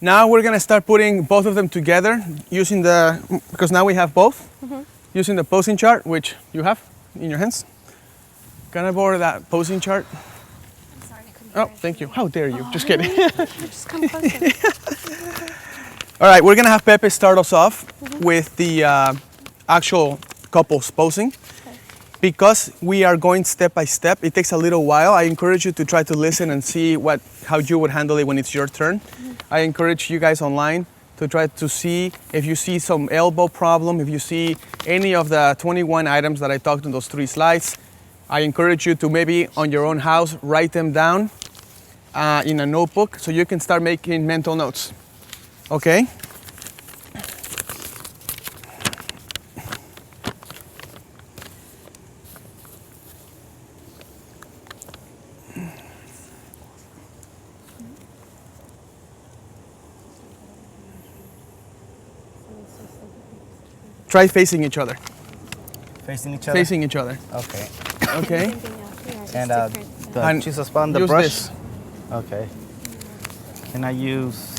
Now we're gonna start putting both of them together using because now we have both, using the posing chart, which you have in your hands. Gonna borrow that posing chart. I'm sorry, I couldn't. Oh, thank you. How dare you? Just kidding. Just come closer. All right, we're gonna have Pepe start us off with the actual couples posing. Because we are going step by step, it takes a little while. I encourage you to try to listen and see how you would handle it when it's your turn. I encourage you guys online to try to see if you see some elbow problem, if you see any of the 21 items that I talked in those 3 slides. I encourage you to maybe on your own house write them down in a notebook so you can start making mental notes. Okay? Try facing each other. Facing each other? Facing each other. Okay. Okay? And And choose a spot on the use brush? this. Okay. Can I use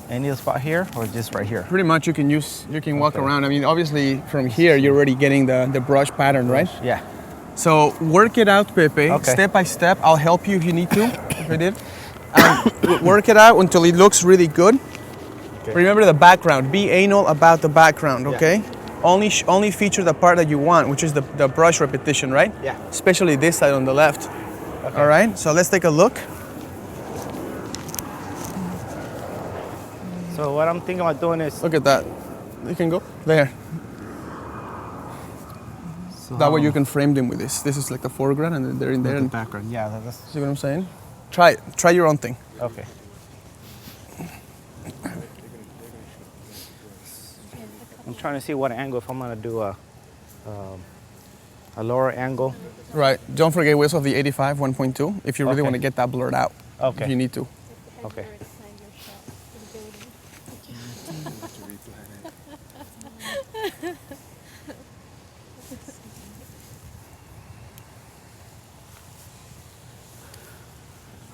any of the spot here or just right here? Pretty much you can walk around. I mean, obviously from here you're already getting the brush pattern, right? Yeah. So work it out, Pepe, Okay. step by step. I'll help you if you need to, if I did. Work it out until it looks really good. Okay. Remember the background. Be anal about the background, okay? Only feature the part that you want, which is the brush repetition, right? Yeah. Especially this side on the left. Okay. All right, so let's take a look. So what I'm thinking about doing is... Look at that. You can go there. So That way you can frame them with this. This is like the foreground and then they're in there. the And, background. Yeah, that's... see what I'm saying? Try your own thing. Okay. I'm trying to see what angle, if I'm gonna do a lower angle. Right. Don't forget we also have the 85 1.2 if you really Okay. want to get that blurred out. Okay. If you need to. Okay.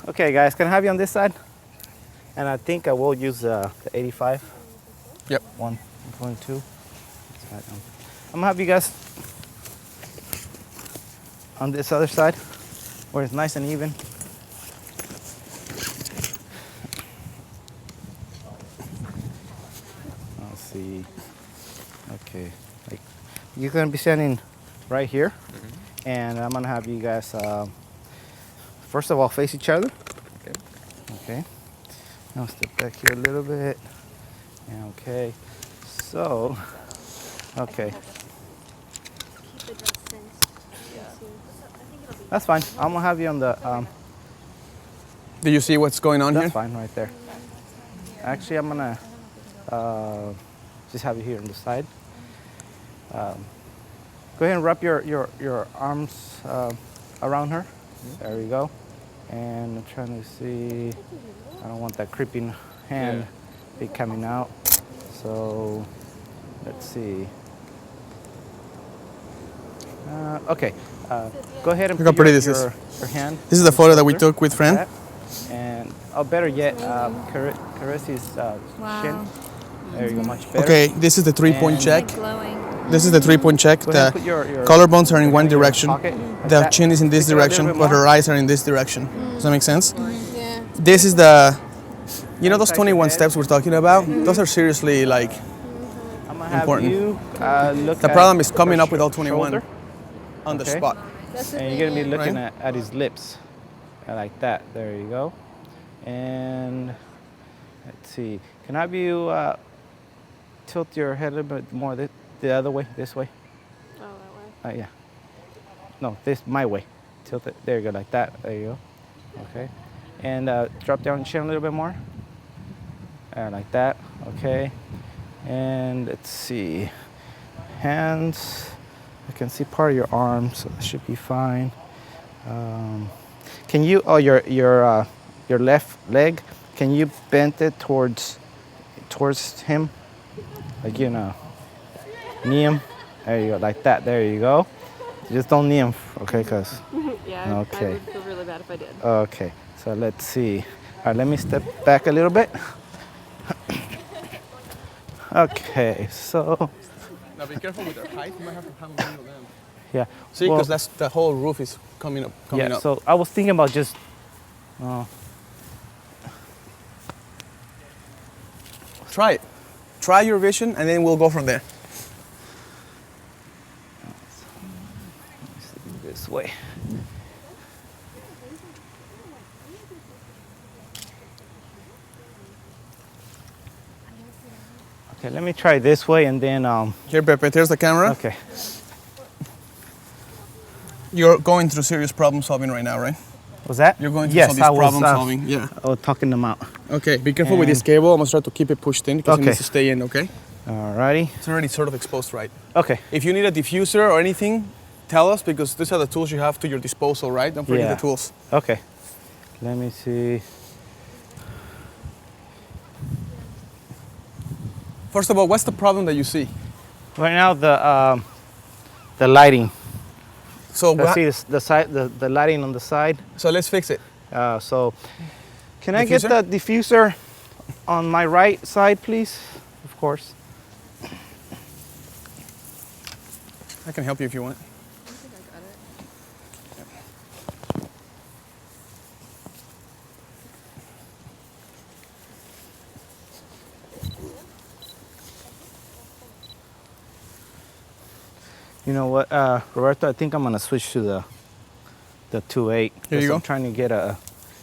Okay, guys, can I have you on this side? And I think I will use the 85. Yep. 1.2. I'm gonna have you guys on this other side where it's nice and even. Let's see. Okay. You're gonna be standing right here, and I'm gonna have you guys first of all face each other. Okay. Okay. Now step back here a little bit. Okay. So, okay. That's fine. I'm gonna have you on the. Do you see what's going on That's here? fine right there. Actually, I'm gonna just have you here on the side. Go ahead and wrap your arms around her. There we go. And I'm trying to see. I don't want that creeping hand be coming out. So let's see. Okay. Go ahead and Look how put pretty your, this is. your hand. This is the photo that we took with Fran. Like that. And better yet, caress his chin. There you go, much better. Okay, this is the 3-point And- check. Glowing. This is the 3-point check. Go ahead The and put your collarbones are in one hand your direction. pocket, like The that. chin is in this Stick it out a direction, little but bit her more. eyes are in this direction. Does that make sense? Yeah. This is the, you know those Inside your 21 head. steps we're talking about? Those are seriously like, I'm gonna have important. you look the at problem is coming her up with all 21 shoulder, on the Okay. spot. and you're gonna be looking Right. at his lips, like that. There you go. And let's see. Can I have you tilt your head a little bit more the other way, this way? Oh, that way. Yeah. No, my way. Tilt it. There you go, like that. There you go. Okay. And drop down your chin a little bit more. Like that. Okay. And let's see. Hands. I can see part of your arm, so that should be fine. Can you? Oh, your left leg. Can you bend it towards him? Like, you know, knee him. There you go, like that. There you go. Just don't knee him, okay? Cause Yeah, Okay. I would feel really bad if I did. okay. So let's see. All right, let me step back a little bit. Okay, so Now be careful with their height. You might have to have them handle them. yeah. See, well, because that's the whole roof is coming up. yeah. So I was thinking about just. Try it. Try your vision, and then we'll go from there. This way. Okay, let me try this way and then Here, Pepe, there's the camera. okay. You're going through serious problem solving right now, right? Was that? You're going through yes, some of these I was, problem solving. Yeah. I was talking them out. Okay, be careful with this cable. I'm gonna try to keep it pushed in because it Okay. needs to stay in, okay? Alrighty. It's already sort of exposed, right? Okay. If you need a diffuser or anything, tell us because these are the tools you have to your disposal, right? Don't forget Yeah. the tools. Okay. Let me see. First of all, what's the problem that you see? Right now the lighting. So, I see the side the lighting on the side. so let's fix it. So can I get Diffuser? the diffuser on my right side, please? Of course. I can help you if you want. I think I got it. You know what, Roberto? I think I'm gonna switch to the 2.8. Here you go. I'm trying to get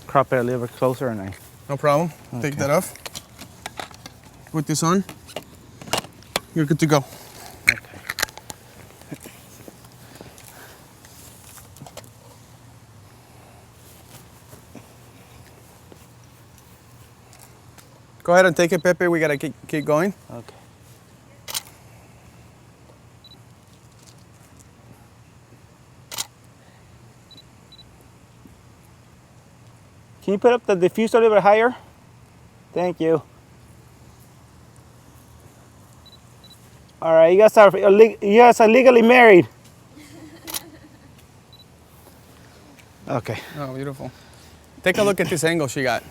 crop it a little bit closer, and No problem. Take that off. Put this on. You're good to go. okay. Go ahead and take it, Pepe. We gotta keep going. Okay. Can you put up the diffuser a little bit higher? Thank you. All right, you guys are legally married. Okay. Oh, beautiful. Take a look at this angle she got.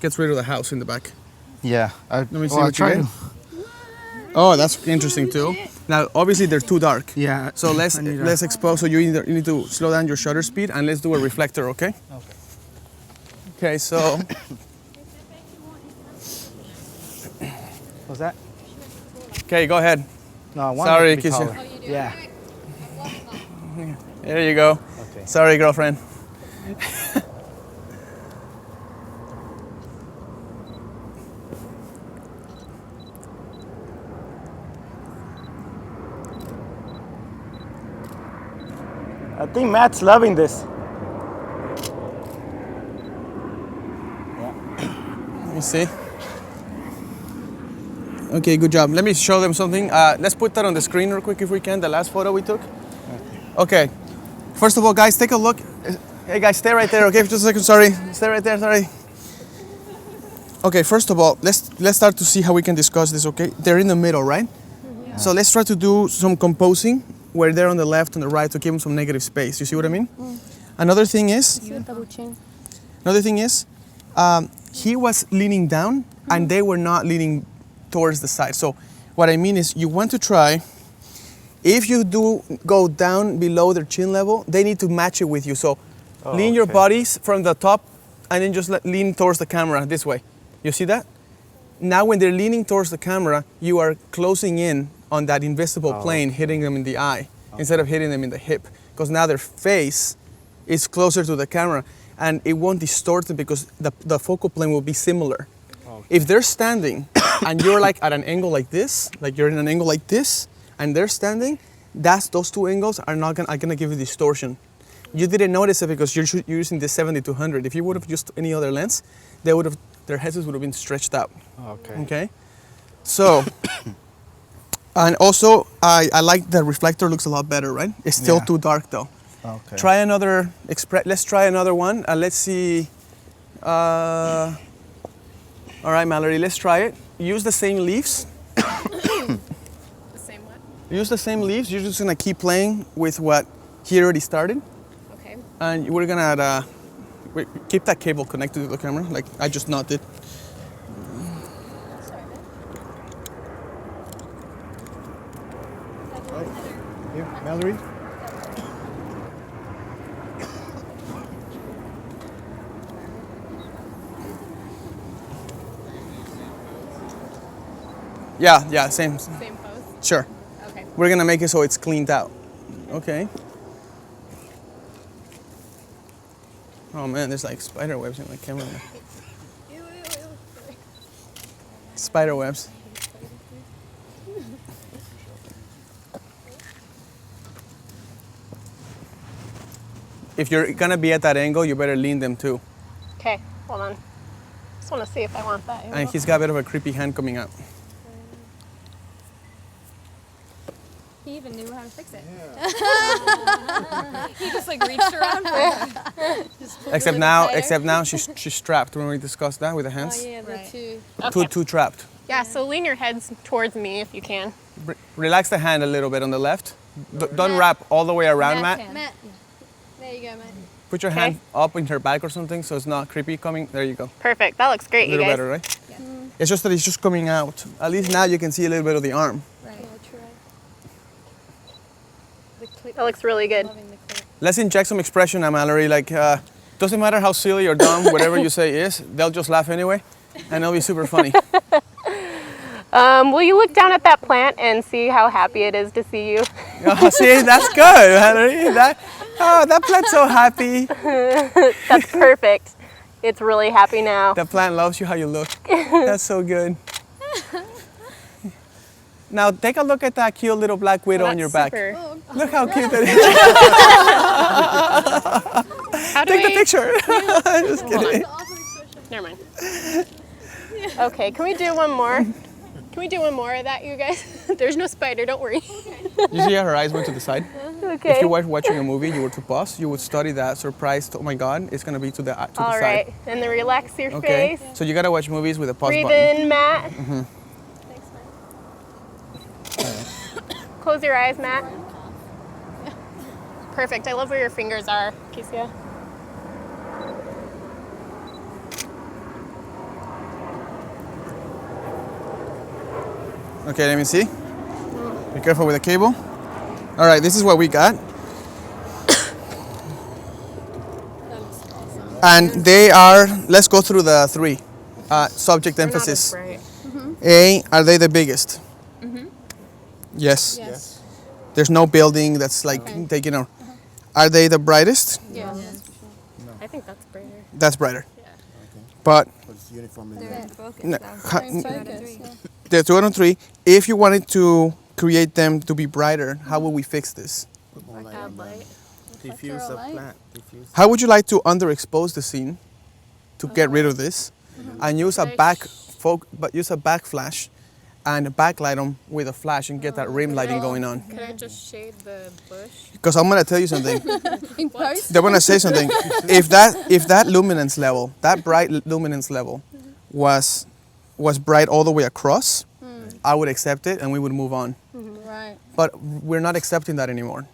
Gets rid of the house in the back. Yeah. Let me see what you get. Oh, that's interesting too. Now, obviously they're too dark. Yeah. So let's expose. So you need to slow down your shutter speed and let's do a reflector, okay? Okay. Okay, so What's that? okay, go ahead. No, I want Sorry, it to be kiss you. taller. Yeah. There you go. Okay. Sorry, girlfriend. I think Matt's loving this. Let me see. Okay, good job. Let me show them something. Let's put that on the screen real quick if we can, the last photo we took. Okay. First of all, guys, take a look. Hey, guys, stay right there, okay? For just a second, sorry. Stay right there, sorry. Okay, first of all, let's start to see how we can discuss this, okay? They're in the middle, right? Yeah. So let's try to do some composing where they're on the left and the right to give them some negative space. You see what I mean? Another thing is, he was leaning down and they were not leaning towards the side. So what I mean is you want to try, if you do go down below their chin level, they need to match it with you. So lean your bodies from the top and then just lean towards the camera this way. You see that? Now when they're leaning towards the camera, you are closing in on that invisible plane, hitting them in the eye instead of hitting them in the hip. Because now their face is closer to the camera and it won't distort it because the focal plane will be similar. If they're standing and you're like at an angle like this, like you're in an angle like this, and they're standing, those two angles are gonna give you distortion. You didn't notice it because you're using the 70-100. If you would have used any other lens, their heads would have been stretched out. Okay. So, and also I like the reflector looks a lot better, right? It's still too dark though. Okay. Try another let's try another one. Let's see. All right, Mallory, let's try it. Use the same leaves. The same what? Use the same leaves. You're just gonna keep playing with what he already started. Okay. And we're gonna keep that cable connected to the camera, like I just not did. Mallory? Yeah, same. Same pose. Sure. Okay. We're gonna make it so it's cleaned out. Okay. Oh man, there's like spider webs in my camera. Spider webs. If you're gonna be at that angle, you better lean them too. Okay, hold on. Just want to see if I want that. And he's got a bit of a creepy hand coming out. He even knew how to fix it. He just like reached around for it. Except now she's strapped. When we discussed that with the hands. Oh yeah, the Right. two. Okay. Two trapped. Yeah, so lean your heads towards me if you can. Relax the hand a little bit on the left. Don't wrap all the way around, Matt. Matt. There you go, Matt. Put your hand up in her back or something so it's not creepy coming. There you go. Perfect. That looks great, A you little guys. better, right? Yeah. It's just that it's just coming out. At least now you can see a little bit of the arm. Right. Yeah, true. The clip. That looks really good. Loving the clip. Let's inject some expression now, Mallory. Like, doesn't matter how silly or dumb whatever you say is, they'll just laugh anyway, and it'll be super funny. Will you look down at that plant and see how happy it is to see you? Oh, see, that's good, Mallory. That plant's so happy. That's perfect. It's really happy now. That plant loves you how you look. That's so good. Now take a look at that cute little black widow on your back. Super. Look how cute that is. How do Take the we- picture. Just kidding. Never mind. Okay, can we do one more? Can we do one more of that, you guys? There's no spider, don't worry. You see how her eyes went to the side? Okay. If you were watching a movie, you were to pause, you would study that surprised, oh my God, it's gonna be to the All side. right, and then relax your Okay. face. So you gotta watch movies with a pause Breathe button. in, Matt. Thanks, Matt. Close your eyes, Matt. Perfect. I love where your fingers are, Kesia. Okay, let me see. Be careful with the cable. All right, this is what we got. And they are, let's go through the three. Subject emphasis. A, are they the biggest? Yes. Yes. There's no building that's like taking over. Are they the brightest? Yes. I think that's brighter. That's brighter. But It's uniformly They're red. in focus. No, They're in focus. the 2 out of 3, if you wanted to create them to be brighter, how would we fix this? Put more light Add on light. the diffuse the plant. Diffuse. How would you like to underexpose the scene to get rid of this and use a use a back flash and backlight them with a flash and get that rim lighting going on? Could I just shade the bush? Because I'm gonna tell you something. In post. They're gonna say something. If that luminance level, that bright luminance level, was bright all the way across, I would accept it and we would move on. Right. But we're not accepting that anymore.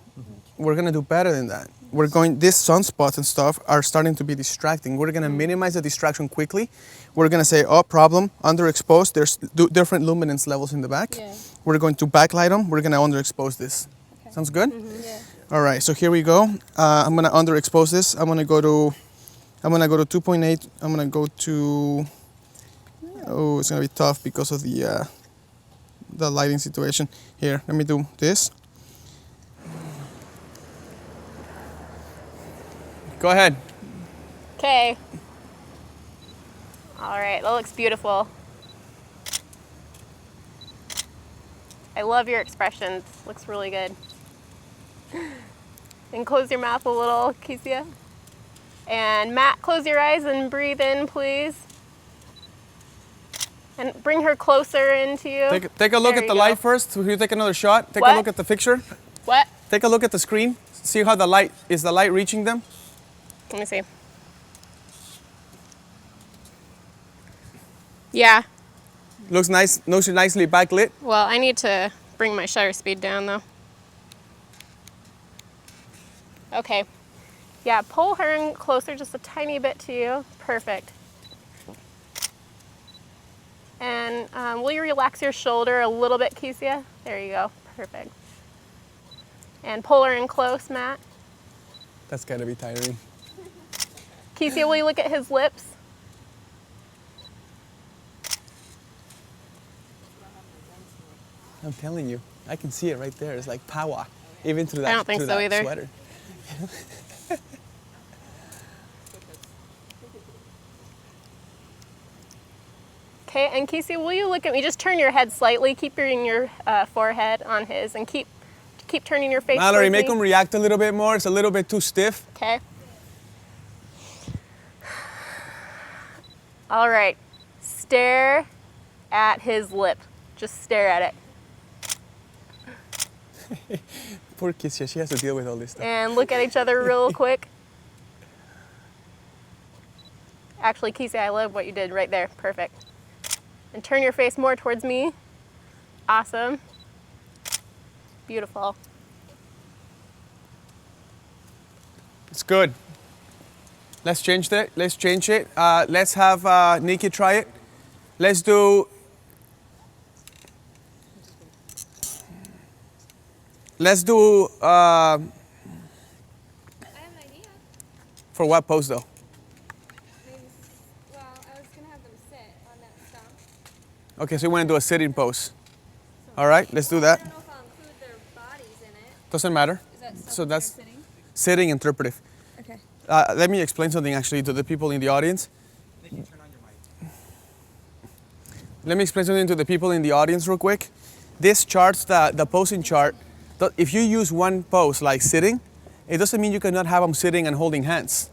We're gonna do better than that. These sunspots and stuff are starting to be distracting. We're gonna minimize the distraction quickly. We're gonna say, oh, problem, underexposed. There's different luminance levels in the back. Yeah. We're going to backlight them. We're gonna underexpose this. Sounds good? Yeah. All right, so here we go. I'm gonna underexpose this. I'm gonna go to 2.8. I'm gonna go to, oh, it's gonna be tough because of the lighting situation. Here, let me do this. Go ahead. Okay. All right, that looks beautiful. I love your expressions. Looks really good. And close your mouth a little, Kesia. And Matt, close your eyes and breathe in, please. And bring her closer into you. Take a look There at the you light go. first. Will you take another shot? Take What? a look at the picture. What? Take a look at the screen. See how the light reaching them? Let me see. Yeah. Looks nice. Looks nicely backlit. Well, I need to bring my shutter speed down though. Okay. Yeah, pull her in closer just a tiny bit to you. Perfect. And will you relax your shoulder a little bit, Kesia? There you go. Perfect. And pull her in close, Matt. That's gotta be tiring. Keisha, will you look at his lips? I'm telling you, I can see it right there. It's like power, even through that, I don't think through so that either. sweater. Okay, and Keisha, will you look at me? Just turn your head slightly. Keep your forehead on his, and keep turning your face. Mallory, towards make me. him react a little bit more. It's a little bit too stiff. Okay. All right. Stare at his lip. Just stare at it. Poor Kissia, she has to deal with all this stuff. And look at each other real quick. Actually, Keisha, I love what you did right there. Perfect. And turn your face more towards me. Awesome. Beautiful. It's good. Let's change that. Let's change it. Let's have Nikki try it. Let's do. Let's do. I have an idea. For what pose though? Maybe, well, I was going to have them sit on that stump. Okay, so you want to do a sitting pose. All right, let's do that. I don't know if I'll include their bodies in it. Doesn't matter. Is that stuff So when they're that's sitting? sitting interpretive. Okay. Let me explain something actually to the people in the audience. Let me explain something to the people in the audience real quick. This chart's the posing chart. If you use one pose like sitting, it doesn't mean you cannot have them sitting and holding hands.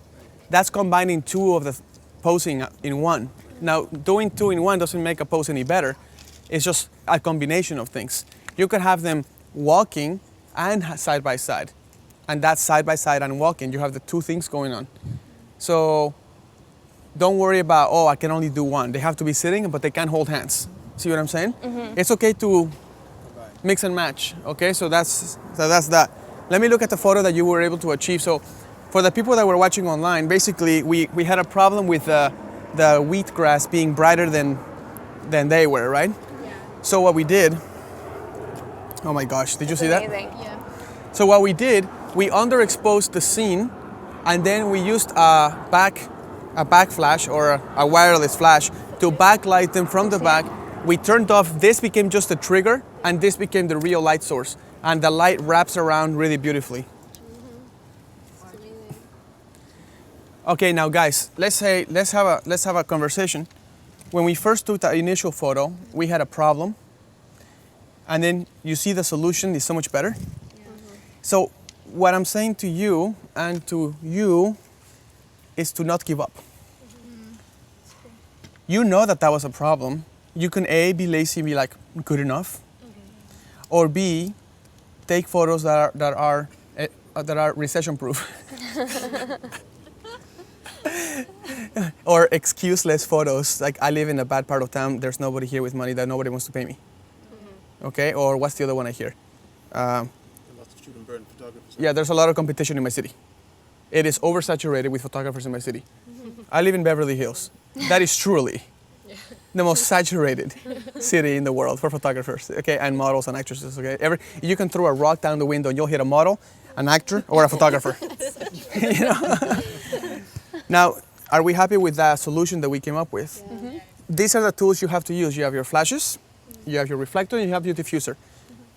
That's combining two of the posing in one. Now, doing two in one doesn't make a pose any better. It's just a combination of things. You could have them walking and side by side. And that's side by side and walking. You have the two things going on. So don't worry about, oh, I can only do one. They have to be sitting, but they can't hold hands. See what I'm saying? Mm-hmm. It's okay to mix and match, okay? So that's that. Let me look at the photo that you were able to achieve. So for the people that were watching online, basically we had a problem with the wheatgrass being brighter than they were, right? Yeah. So what we did, oh my gosh, did you see that? Amazing. Yeah. So what we did, we underexposed the scene, and then we used a back flash or a wireless flash to backlight them from the back. We turned off, this became just a trigger, and this became the real light source. And the light wraps around really beautifully. Okay, now guys, let's have a conversation. When we first took the initial photo, we had a problem, and then you see the solution is so much better. So what I'm saying to you and to you is to not give up. You know that was a problem. You can A, be lazy and be like, good enough. Or B, take photos that are recession proof. Or excuseless photos, like I live in a bad part of town, there's nobody here with money that nobody wants to pay me. Okay, or what's the other one I hear? Lots of shoot and burn photographers. Yeah, there's a lot of competition in my city. It is oversaturated with photographers in my city. I live in Beverly Hills. That is truly the most saturated city in the world for photographers, okay, and models and actresses, okay? You can throw a rock down the window and you'll hit a model, an actor, or a photographer. You know? Now, are we happy with that solution that we came up with? Yeah. Mm-hmm. These are the tools you have to use. You have your flashes, you have your reflector, and you have your diffuser.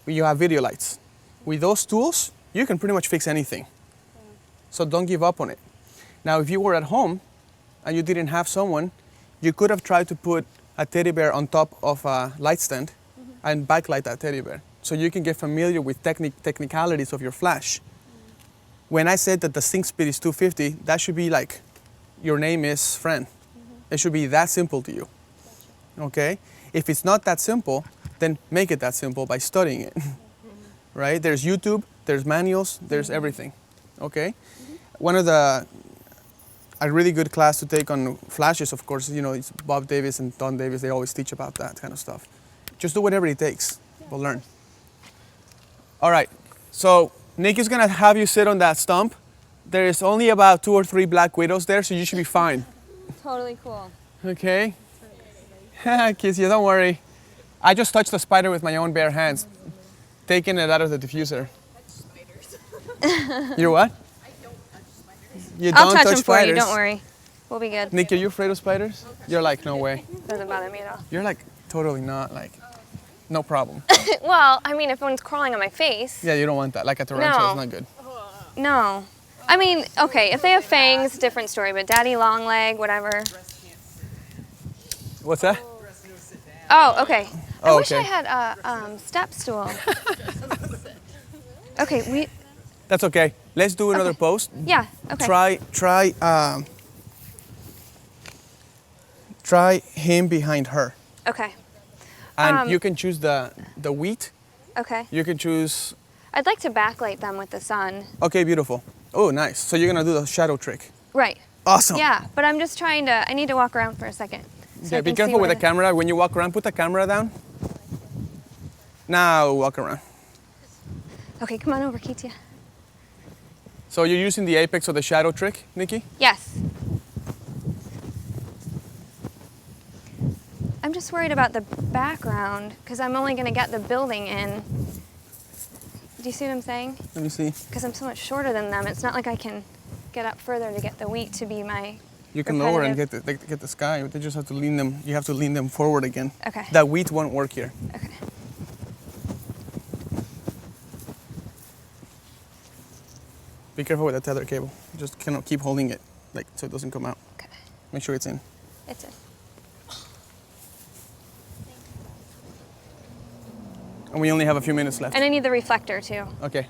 You have video lights. With those tools, you can pretty much fix anything. So don't give up on it. Now, if you were at home and you didn't have someone, you could have tried to put a teddy bear on top of a light stand and backlight that teddy bear. So you can get familiar with technicalities of your flash. When I said that the sync speed is 250, that should be like your name is friend. It should be that simple to you. Okay? If it's not that simple, then make it that simple by studying it. Right? There's YouTube, there's manuals, there's everything. Okay? One of a really good class to take on flashes, of course, you know, it's Bob Davis and Don Davis, they always teach about that kind of stuff. Just do whatever it takes, but learn. All right, so Nikki's gonna have you sit on that stump. There is only about 2 or 3 black widows there, so you should be fine. Totally cool. Okay? Kizia, don't worry. I just touched the spider with my own bare hands, taking it out of the diffuser. You're what? You I'll don't touch touch them for you. spiders. Don't worry. We'll be good. Nikki, are you afraid of spiders? You're like, no way. Doesn't bother me at all. You're like, totally not, like, no problem. Well, I mean, if one's crawling on my face. Yeah, you don't want that. Like a tarantula, No. it's not good. No. I mean, okay, if they have fangs, different story. But daddy long leg, whatever. What's that? Oh, okay. I Oh, wish I okay. had a step stool. Okay, That's okay. Let's do another pose. yeah, okay. Try him behind her. Okay, And you can choose the wheat. okay. You can choose, I'd like to backlight them with the sun. okay, beautiful. Oh, nice. So you're gonna do the shadow trick. Right. Awesome. Yeah, but I'm just trying to, I need to walk around for a second. So I Yeah, be can see careful with where the camera. When you walk around, put the camera down. Now walk around. Okay, come on over, Kitia. So you're using the apex of the shadow trick, Nikki? Yes. I'm just worried about the background because I'm only going to get the building in. Do you see what I'm saying? Let me see. Because I'm so much shorter than them. It's not like I can get up further to get the wheat to be my. You can lower and repetitive- get the sky. They just have to lean them. You have to lean them forward again. Okay. That wheat won't work here. Okay. Be careful with the tether cable. Just cannot keep holding it, like so it doesn't come out. Okay. Make sure it's in. It's in. And we only have a few minutes left. And I need the reflector too. Okay.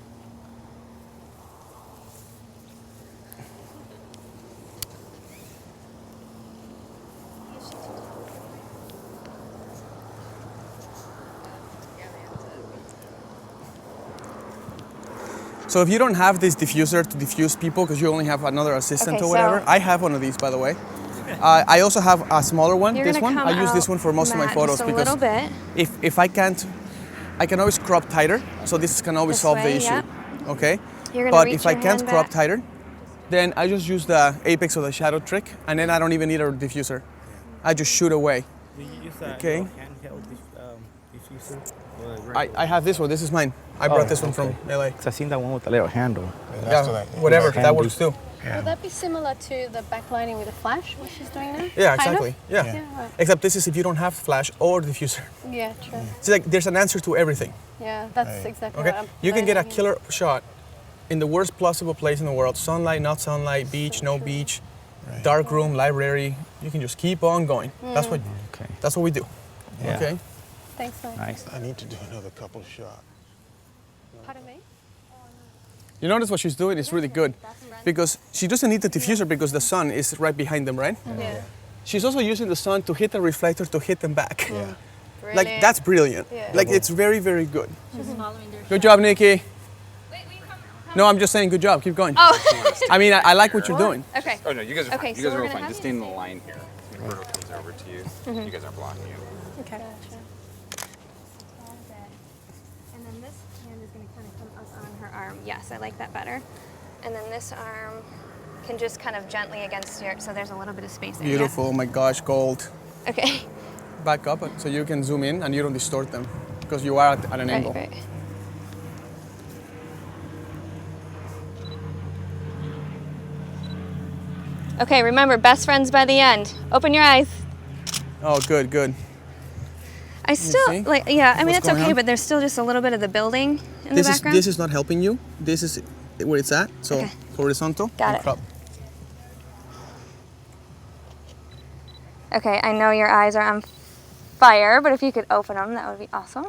So if you don't have this diffuser to diffuse people because you only have another assistant Okay, or whatever, so- I have one of these, by the way. I also have a smaller one, You're this gonna one. come I use this out one for most of my matte photos just a because little bit. if I can't, I can always crop tighter. So this can always This solve the way, issue. yep. Okay? You're gonna But reach if I your can't hand crop back. tighter, then I just use the apex of the shadow trick and then I don't even need a diffuser. I just shoot away. Do you use that Okay. handheld diffuser? I have this one. This is mine. I brought this one from LA. Because I've seen that one with a little handle. Yeah, whatever. Can That do. works too. Would that be similar to the backlighting with the flash, what she's doing now? Yeah, Kind of? exactly. Yeah. Yeah, right. Except this is if you don't have flash or diffuser. Yeah, true. It's like there's an answer to everything. Yeah, that's exactly Okay? what I'm You can get a learning. killer shot in the worst possible place in the world. Sunlight, not sunlight, beach, no beach, dark room, library. You can just keep on going. That's what Okay. that's what we do. Yeah. Okay? Thanks, man. Nice. I need to do another couple shot. Pardon me? You notice what she's doing is really good because she doesn't need the diffuser because the sun is right behind them, right? Yeah. She's also using the sun to hit the reflector to hit them back. Yeah. Like that's brilliant. Yeah. Like it's very, very good. Good job, Nikki. No, I'm just saying good job. Keep going. Oh, I mean, I like what you're doing. okay. Oh no, you guys are Okay, fine. so You guys we're are all gonna fine. have Just stay in the line here. When Roberto comes over to you, you guys aren't blocking you. Okay. And then this hand is going to kind of come up on her arm. Yes, I like that better. And then this arm can just kind of gently against your, so there's a little bit of space there. yeah? Beautiful. Oh my gosh, gold. Okay. Back up so you can zoom in and you don't distort them because you are at an Right, angle. right. Okay, remember, best friends by the end. Open your eyes. Oh, good, good. I still, see? like, yeah, I mean, What's it's going okay, on? but there's still just a little bit of the building in This the is background. this is not helping you. This is where it's at. So Okay. horizontal. Got and it. crop. Okay, I know your eyes are on fire, but if you could open them, that would be awesome.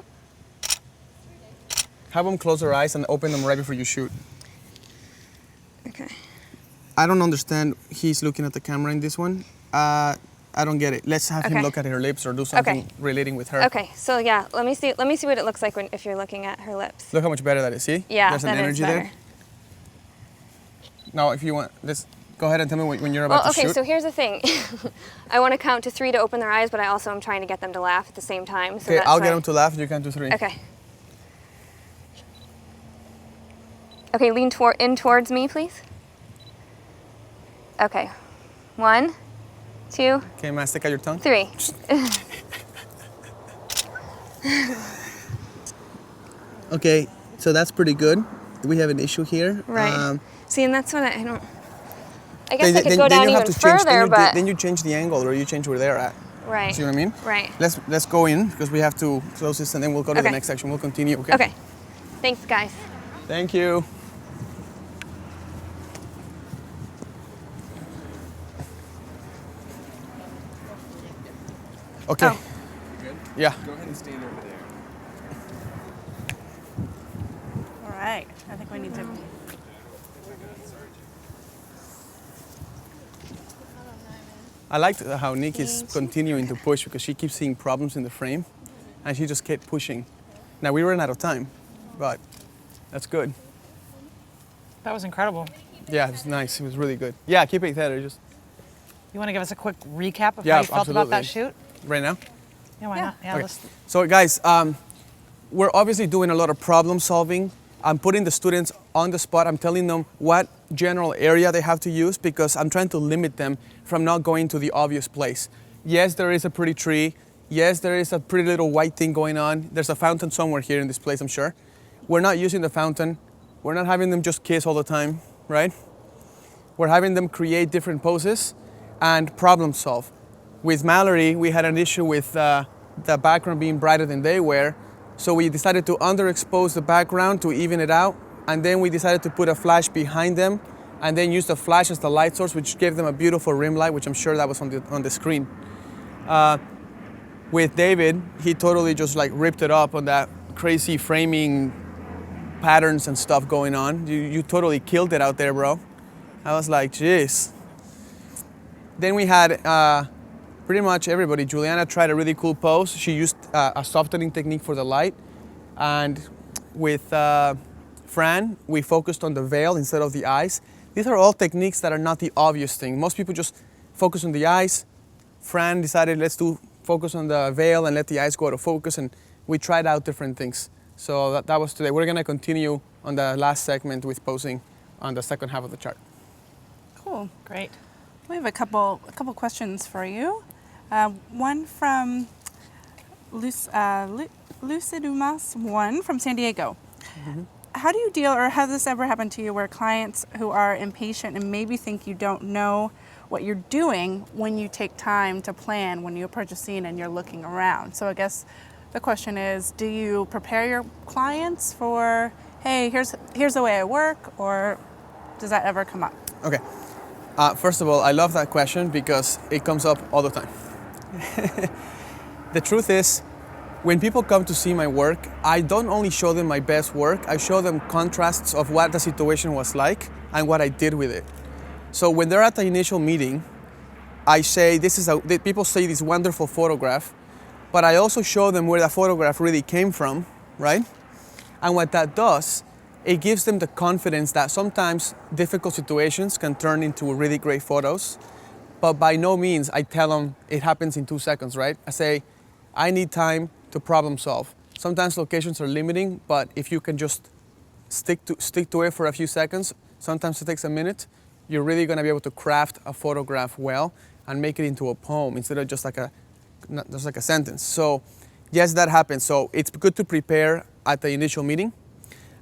Have them close their eyes and open them right before you shoot. Okay. I don't understand. He's looking at the camera in this one. I don't get it. Let's have him Okay. look at her lips or do something relating with her. Okay, so yeah, let me see what it looks like if you're looking at her lips. Look how much better that is. See? Yeah, There's an that is energy better. there. Now, if you want, let's go ahead and tell me when you're about Well, to okay, shoot. so here's the thing. I want to count to 3 to open their eyes, but I also am trying to get them to laugh at the same time. So Okay, that's I'll why- get them to laugh. You can do 3. Okay. Okay, lean in towards me, please. Okay. 1, 2, Okay, man, stick out your tongue. 3. Okay, so that's pretty good. we have an issue here. Right. See, and that's what I don't. I guess I could then go down you have even to change, further, but then you change the angle, or you change where they're at. right. See what I mean? Right. Let's go in because we have to close this, and then we'll go to the Okay. next section. We'll continue. Okay. Okay. Thanks, guys. Thank you. Okay. Oh. Yeah. Go ahead and stand over there. All right. I think we need to. I liked how Nick is continuing to push because she keeps seeing problems in the frame, and she just kept pushing. Now we ran out of time, but that's good. That was incredible. Yeah, it was nice. It was really good. Yeah, keep it there. Just You want to give us a quick recap of Yeah, how you felt about that absolutely. shoot? right now. Yeah, why not? Yeah, Okay. let's, So guys, we're obviously doing a lot of problem solving. I'm putting the students on the spot. I'm telling them what general area they have to use because I'm trying to limit them from not going to the obvious place. Yes, there is a pretty tree. Yes, there is a pretty little white thing going on. There's a fountain somewhere here in this place, I'm sure. We're not using the fountain. We're not having them just kiss all the time, right? We're having them create different poses and problem solve. With Mallory, we had an issue with the background being brighter than they were. So we decided to underexpose the background to even it out. And then we decided to put a flash behind them and then use the flash as the light source, which gave them a beautiful rim light, which I'm sure that was on the screen. With David, he totally just like ripped it up on that crazy framing patterns and stuff going on. You totally killed it out there, bro. I was like, jeez. Then we had pretty much everybody. Juliana tried a really cool pose. She used a softening technique for the light. And with Fran, we focused on the veil instead of the eyes. These are all techniques that are not the obvious thing. Most people just focus on the eyes. Fran decided let's focus on the veil and let the eyes go out of focus, and we tried out different things. So that was today. We're gonna continue on the last segment with posing on the second half of the chart. Cool. great. We have a couple questions for you. One from Lucidumas1 from San Diego. How do you deal, or has this ever happened to you, where clients who are impatient and maybe think you don't know what you're doing when you take time to plan, when you approach a scene and you're looking around? So I guess the question is, do you prepare your clients for, hey, here's the way I work, or does that ever come up? Okay. First of all, I love that question because it comes up all the time. The truth is, when people come to see my work, I don't only show them my best work, I show them contrasts of what the situation was like and what I did with it. So when they're at the initial meeting, I say, people say this wonderful photograph, but I also show them where the photograph really came from, right? And what that does, it gives them the confidence that sometimes difficult situations can turn into really great photos, but by no means I tell them it happens in 2 seconds, right? I say, I need time to problem solve. Sometimes locations are limiting, but if you can just stick to it for a few seconds, sometimes it takes a minute, you're really gonna be able to craft a photograph well and make it into a poem instead of just like a sentence. So yes, that happens. So it's good to prepare at the initial meeting.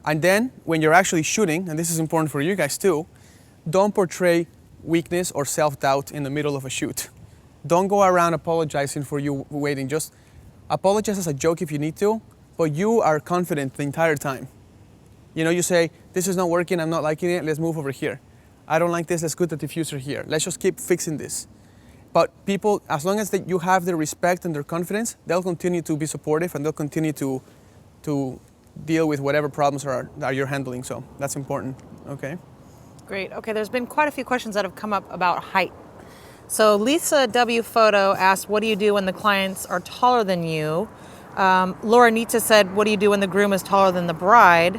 And then when you're actually shooting, and this is important for you guys too, don't portray weakness or self-doubt in the middle of a shoot. Don't go around apologizing for you waiting. Just apologize as a joke if you need to, but you are confident the entire time. You know, you say, this is not working, I'm not liking it, let's move over here. I don't like this, let's put the diffuser here. Let's just keep fixing this. But people, as long as you have their respect and their confidence, they'll continue to be supportive and they'll continue to deal with whatever problems that you're handling. So that's important, okay? Great. Okay, there's been quite a few questions that have come up about height. So Lisa W. Photo asked, what do you do when the clients are taller than you? Laura Nita said, what do you do when the groom is taller than the bride?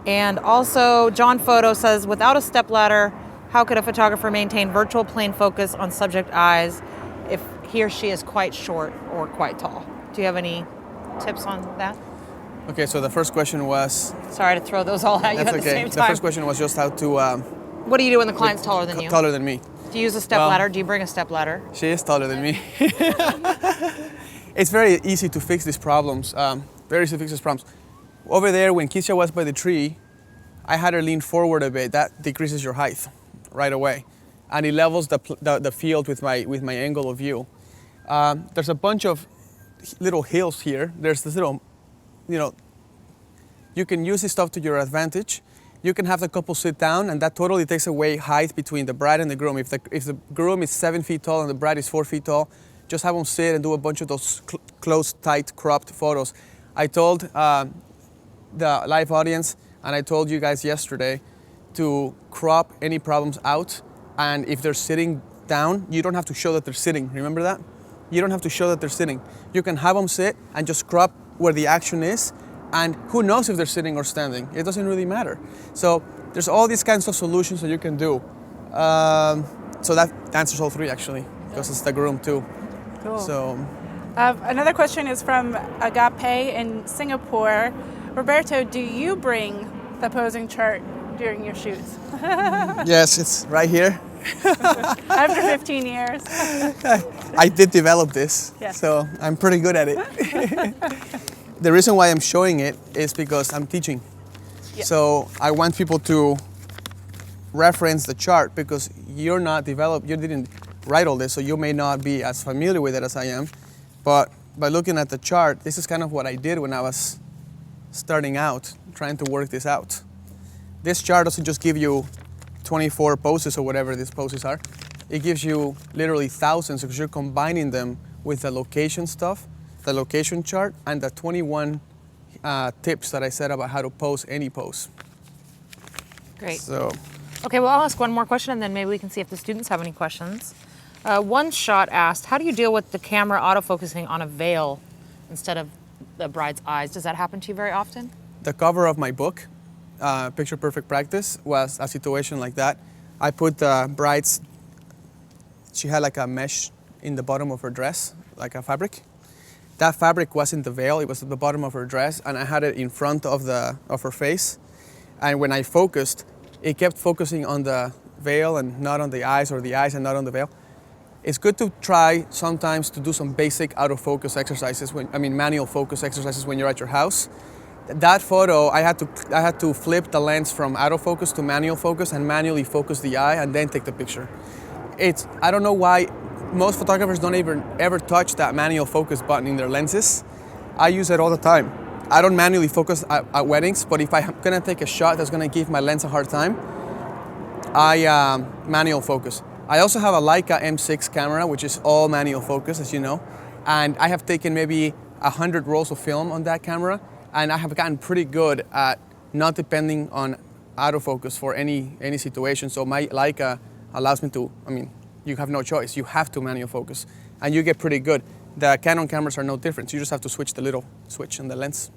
And also John Photo says, without a stepladder, how could a photographer maintain virtual plane focus on subject eyes if he or she is quite short or quite tall? Do you have any tips on that? Okay, so the first question was... Sorry to throw those all at you at the same time. The first question was just how to... what do you do when the client's taller than you? Taller than me. Do you use a stepladder? Do you bring a stepladder? She is taller than me. It's very easy to fix these problems. Very easy to fix these problems. Over there, when Kisha was by the tree, I had her lean forward a bit. That decreases your height right away. And it levels the field with my angle of view. There's a bunch of little hills here. There's this little, you can use this stuff to your advantage. You can have the couple sit down, and that totally takes away height between the bride and the groom. If the groom is 7 feet tall and the bride is 4 feet tall, just have them sit and do a bunch of those close, tight, cropped photos. I told the live audience, and I told you guys yesterday, to crop any problems out. And if they're sitting down, you don't have to show that they're sitting. Remember that? You don't have to show that they're sitting. You can have them sit and just crop where the action is. And who knows if they're sitting or standing? It doesn't really matter. So there's all these kinds of solutions that you can do. So that answers all three actually, because it's the groom too. Cool. So Another question is from Agape in Singapore. Roberto, do you bring the posing chart during your shoots? yes, it's right here. After 15 years. I did develop this, Yes. so I'm pretty good at it. The reason why I'm showing it is because I'm teaching. Yes. So I want people to reference the chart because you're not developed, you didn't write all this, so you may not be as familiar with it as I am. But by looking at the chart, this is kind of what I did when I was starting out, trying to work this out. This chart doesn't just give you 24 poses or whatever these poses are. It gives you literally thousands because you're combining them with the location stuff, the location chart, and the 21 tips that I said about how to pose any pose. Great. So, Okay, well, I'll ask one more question and then maybe we can see if the students have any questions. One shot asked, how do you deal with the camera autofocusing on a veil instead of the bride's eyes? Does that happen to you very often? the cover of my book, Picture Perfect Practice, was a situation like that. I put the bride's, she had like a mesh in the bottom of her dress, like a fabric. That fabric wasn't the veil, it was at the bottom of her dress, and I had it in front of her face. And when I focused, it kept focusing on the veil and not on the eyes, or the eyes and not on the veil. It's good to try sometimes to do some basic autofocus exercises, manual focus exercises when you're at your house. That photo, I had to flip the lens from autofocus to manual focus and manually focus the eye and then take the picture. I don't know why most photographers don't ever touch that manual focus button in their lenses. I use it all the time. I don't manually focus at weddings, but if I'm gonna take a shot that's gonna give my lens a hard time, I manual focus. I also have a Leica M6 camera, which is all manual focus, as you know, and I have taken maybe 100 rolls of film on that camera, and I have gotten pretty good at not depending on autofocus for any situation. So my Leica allows me to, you have no choice. You have to manual focus, and you get pretty good. The Canon cameras are no different. You just have to switch the little switch in the lens.